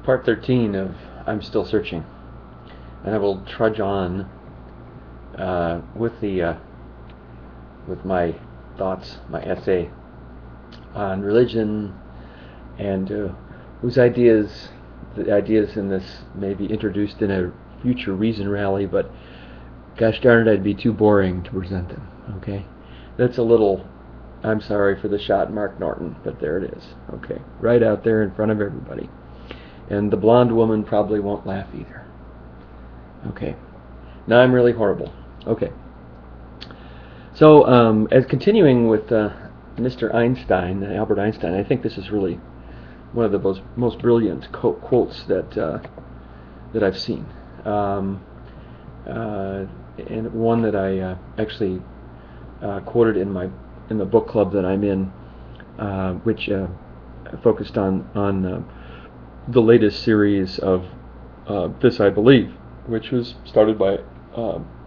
part 13 of I'm Still Searching, and I will trudge on with my thoughts, my essay on religion, and the ideas in this may be introduced in a future Reason rally, but gosh darn it, I'd be too boring to present them. Okay, that's a little. I'm sorry for the shot, Mark Norton, but there it is. Okay, right out there in front of everybody. And the blonde woman probably won't laugh either. Okay. Now I'm really horrible. Okay. So, as continuing with Mr. Einstein, Albert Einstein, I think this is really one of the most brilliant quotes that I've seen, and one that I actually quoted in the book club that I'm in, which focused on the latest series of This I Believe, which was started by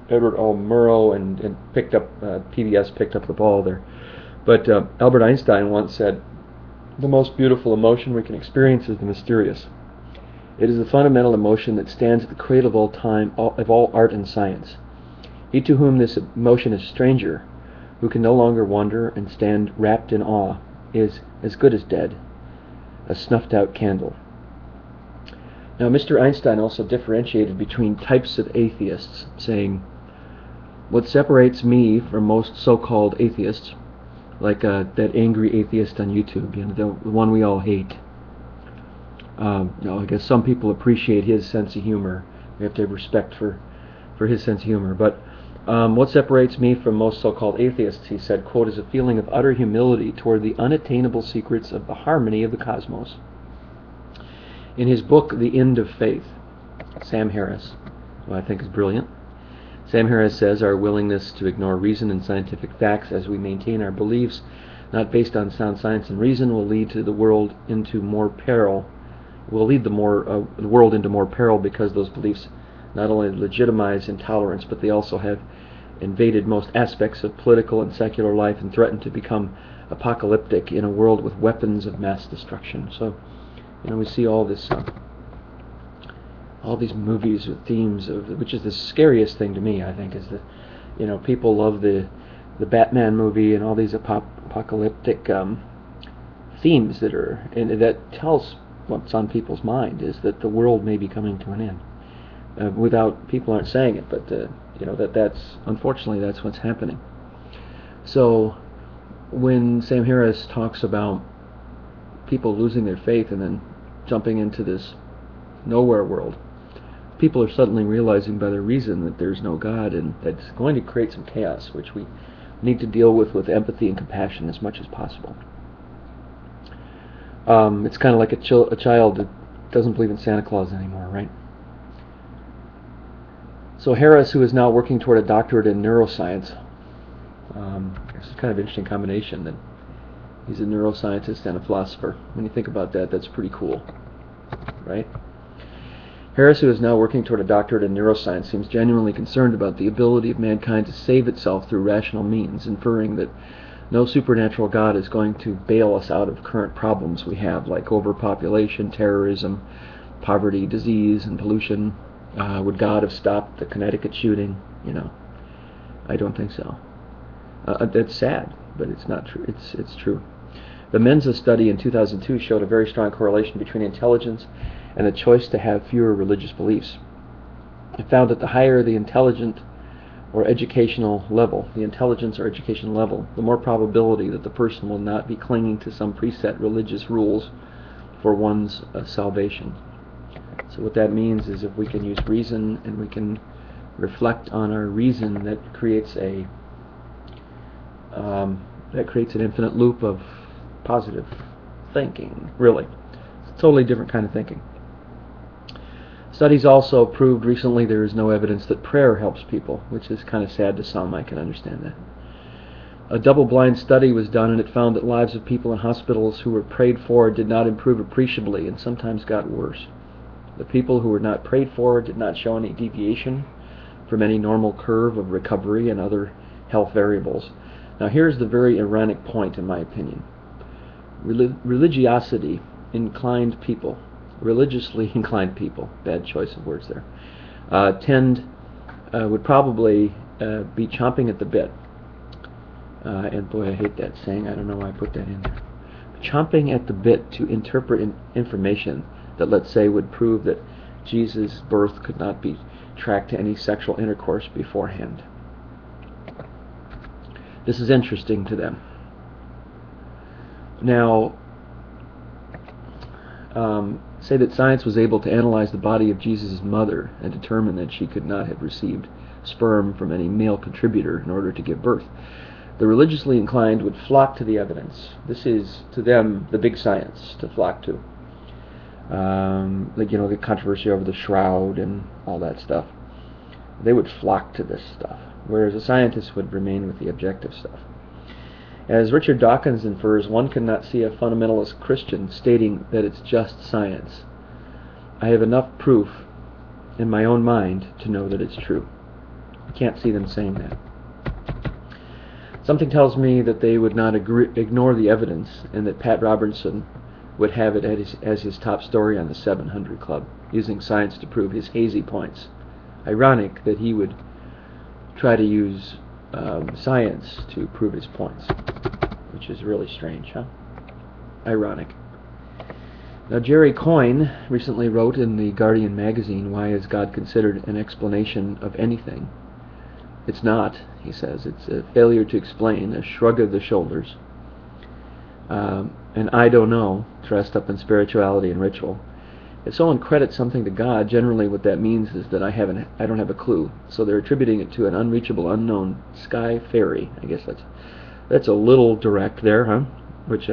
Edward R. Murrow and picked up PBS picked up the ball there. But Albert Einstein once said, "The most beautiful emotion we can experience is the mysterious. It is the fundamental emotion that stands at the cradle of all time, of all art and science. He to whom this emotion is stranger, who can no longer wonder and stand wrapped in awe, is as good as dead, a snuffed-out candle." Now, Mr. Einstein also differentiated between types of atheists, saying, "What separates me from most so-called atheists, like that angry atheist on YouTube, the one we all hate. I guess some people appreciate his sense of humor. We have to have respect for his sense of humor. But what separates me from most so-called atheists," he said, quote, "is a feeling of utter humility toward the unattainable secrets of the harmony of the cosmos." In his book, The End of Faith, Sam Harris, who I think is brilliant, Sam Harris says, "Our willingness to ignore reason and scientific facts as we maintain our beliefs, not based on sound science and reason, will lead the world into more peril. Will lead the world into more peril because those beliefs not only legitimize intolerance, but they also have invaded most aspects of political and secular life and threaten to become apocalyptic in a world with weapons of mass destruction." So, we see all this, all these movies with themes of, which is the scariest thing to me, I think, is that, people love the Batman movie and all these apocalyptic themes that tells what's on people's mind is that the world may be coming to an end. Without people aren't saying it, but that's unfortunately that's what's happening. So when Sam Harris talks about people losing their faith and then jumping into this nowhere world, people are suddenly realizing by their reason that there's no God, and that's going to create some chaos, which we need to deal with empathy and compassion as much as possible. It's kind of like a child that doesn't believe in Santa Claus anymore, right? So Harris, who is now working toward a doctorate in neuroscience, it's kind of an interesting combination that he's a neuroscientist and a philosopher. When you think about that, that's pretty cool, right? Harris, who is now working toward a doctorate in neuroscience, seems genuinely concerned about the ability of mankind to save itself through rational means, inferring that no supernatural God is going to bail us out of current problems we have, like overpopulation, terrorism, poverty, disease, and pollution. Would God have stopped the Connecticut shooting? I don't think so. That's sad, but it's not true. It's true. The Mensa study in 2002 showed a very strong correlation between intelligence and the choice to have fewer religious beliefs. It found that the higher the intelligence or educational level, the more probability that the person will not be clinging to some preset religious rules for one's salvation. So what that means is if we can use reason and we can reflect on our reason, that creates an infinite loop of positive thinking, really. It's a totally different kind of thinking. Studies also proved recently there is no evidence that prayer helps people, which is kind of sad to some. I can understand that. A double-blind study was done, and it found that lives of people in hospitals who were prayed for did not improve appreciably and sometimes got worse. The people who were not prayed for did not show any deviation from any normal curve of recovery and other health variables. Now here's the very ironic point, in my opinion. Religiosity inclined people, religiously inclined people, bad choice of words there, would probably be chomping at the bit. And boy, I hate that saying. I don't know why I put that in there. Chomping at the bit to interpret information that, let's say, would prove that Jesus' birth could not be tracked to any sexual intercourse beforehand. This is interesting to them. Now, say that science was able to analyze the body of Jesus' mother and determine that she could not have received sperm from any male contributor in order to give birth. The religiously inclined would flock to the evidence. This is, to them, the big science to flock to. The controversy over the shroud and all that stuff. They would flock to this stuff, whereas a scientist would remain with the objective stuff. As Richard Dawkins infers, one cannot see a fundamentalist Christian stating that it's just science. I have enough proof in my own mind to know that it's true. I can't see them saying that. Something tells me that they would not ignore the evidence, and that Pat Robertson would have it as his top story on the 700 Club, using science to prove his hazy points. Ironic that he would try to use science to prove his points, which is really strange, huh? Ironic. Now, Jerry Coyne recently wrote in the Guardian magazine, "Why is God considered an explanation of anything?" It's not, he says. It's a failure to explain, a shrug of the shoulders, an I don't know, dressed up in spirituality and ritual. If someone credits something to God, generally what that means is that I don't have a clue. So they're attributing it to an unreachable, unknown sky fairy. I guess that's a little direct there, huh? Which,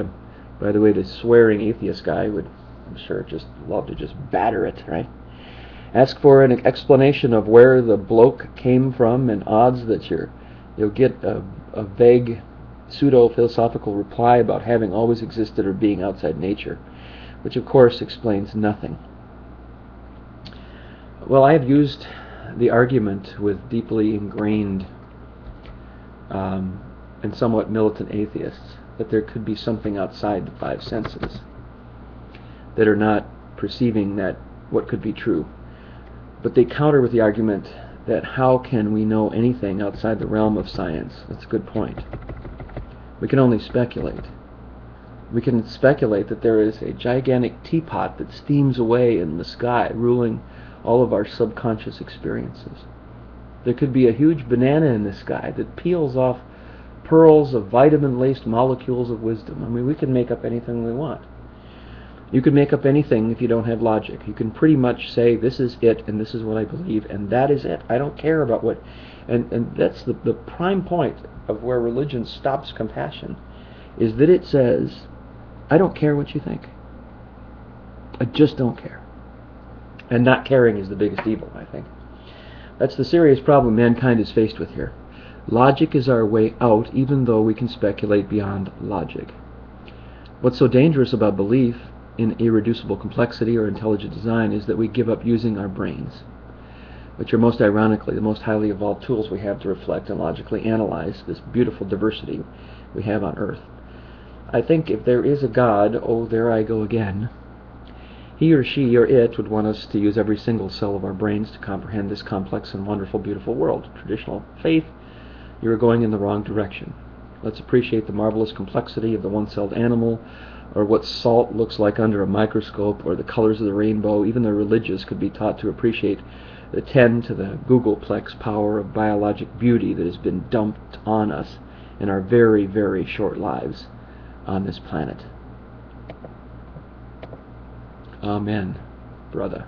by the way, the swearing atheist guy would, I'm sure, just love to just batter it, right? Ask for an explanation of where the bloke came from, and odds that you'll get a vague, pseudo-philosophical reply about having always existed or being outside nature, which of course explains nothing. Well, I have used the argument with deeply ingrained and somewhat militant atheists that there could be something outside the five senses that are not perceiving that what could be true. But they counter with the argument that how can we know anything outside the realm of science? That's a good point. We can only speculate. We can speculate that there is a gigantic teapot that steams away in the sky, ruling all of our subconscious experiences. There could be a huge banana in the sky that peels off pearls of vitamin-laced molecules of wisdom. I mean, we can make up anything we want. You can make up anything if you don't have logic. You can pretty much say, this is it, and this is what I believe, and that is it. I don't care about what... And that's the prime point of where religion stops compassion, is that it says, I don't care what you think. I just don't care. And not caring is the biggest evil, I think. That's the serious problem mankind is faced with here. Logic is our way out, even though we can speculate beyond logic. What's so dangerous about belief in irreducible complexity or intelligent design is that we give up using our brains, which are most ironically the most highly evolved tools we have to reflect and logically analyze this beautiful diversity we have on Earth. I think if there is a God, oh, there I go again, he or she or it would want us to use every single cell of our brains to comprehend this complex and wonderful, beautiful world. Traditional faith, you are going in the wrong direction. Let's appreciate the marvelous complexity of the one-celled animal, or what salt looks like under a microscope, or the colors of the rainbow. Even the religious could be taught to appreciate the 10 to the googolplex power of biologic beauty that has been dumped on us in our very, very short lives on this planet. Amen, brother.